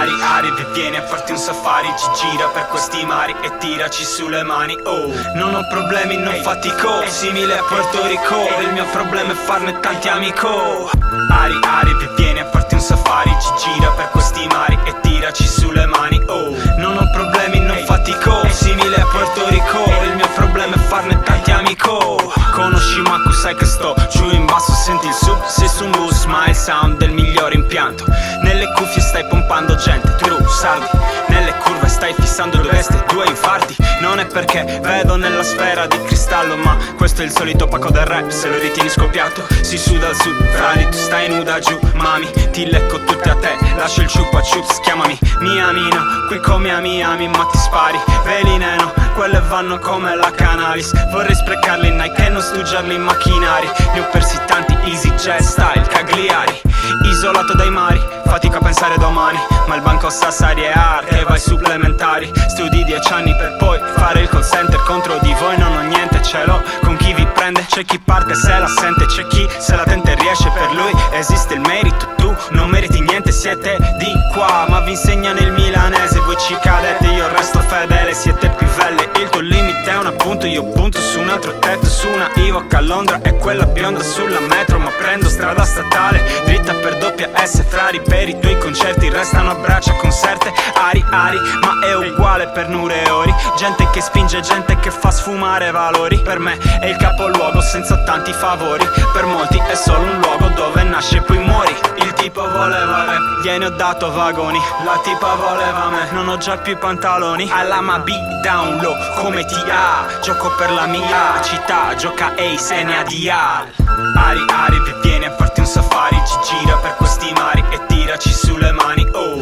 Ari, Ari, vieni a farti un safari, ci gira per questi mari e tiraci sulle mani. Oh, non ho problemi, non fatico, simile a Puerto Rico, il mio problema è farne tanti amico. Ari, Ari, vieni a farti un safari, ci gira per questi mari e tiraci sulle mani. Oh, non ho problemi, non fatico, simile a Puerto Rico, il mio problema è farne tanti amico. Conosci Maku, sai che sto giù in basso, senti il sub, sei su un bus, ma il sound del miglior impianto. Nelle cuffie stai pompando gente, true, salvi. Nelle curve stai fissando due vesti, due infarti. Non è perché vedo nella sfera di cristallo, ma questo è il solito pacco del rap, se lo ritieni scoppiato. Si suda al sud, frali, tu stai nuda giù, mami, ti lecco tutte a te, lascio il ciupa chups, chiamami Miamino, qui come ami, ma ti spari, velineno, quelle vanno come la Canalis. Vorrei sprecarli in Nike e non stugiarli in macchinari. Ne ho persi tanti, easy jazz style, Cagliari. Isolato dai mari, fatica a pensare domani, ma il banco sa Serie A e vai supplementari. Studi 10 anni per poi fare il call center contro di voi, non ho niente, ce l'ho con chi vi prende. C'è chi parte se la sente, c'è chi se la tenta e riesce. Per lui esiste il merito, tu non meriti niente. Siete di qua ma vi insegnano il milanese, voi ci cadete, io resto fedele, siete pivelle. Il tuo limite è un appunto, io punto su un altro tetto, su una Ivoc a Londra e quella bionda sulla metro. Ma prendo strada statale dritta per doppia S, frari, per i tuoi concerti restano a braccia conserte. Ari, Ari, ma è uguale per Nure e Ori, gente che spinge, gente che fa sfumare valori. Per me è il capoluogo senza tanti favori, per molti è solo un luogo dove nasce e poi muori. Il tipo voleva rap, gliene ho dato vagoni, la tipa voleva me, non ho già più i pantaloni. Alla ma beat down low come TA, gioco per la mia città, gioca Ace e ne ha Dial. Ari, Ari, vieni a farti un safari, ci gira per questi mari e tiraci sulle mani. Oh,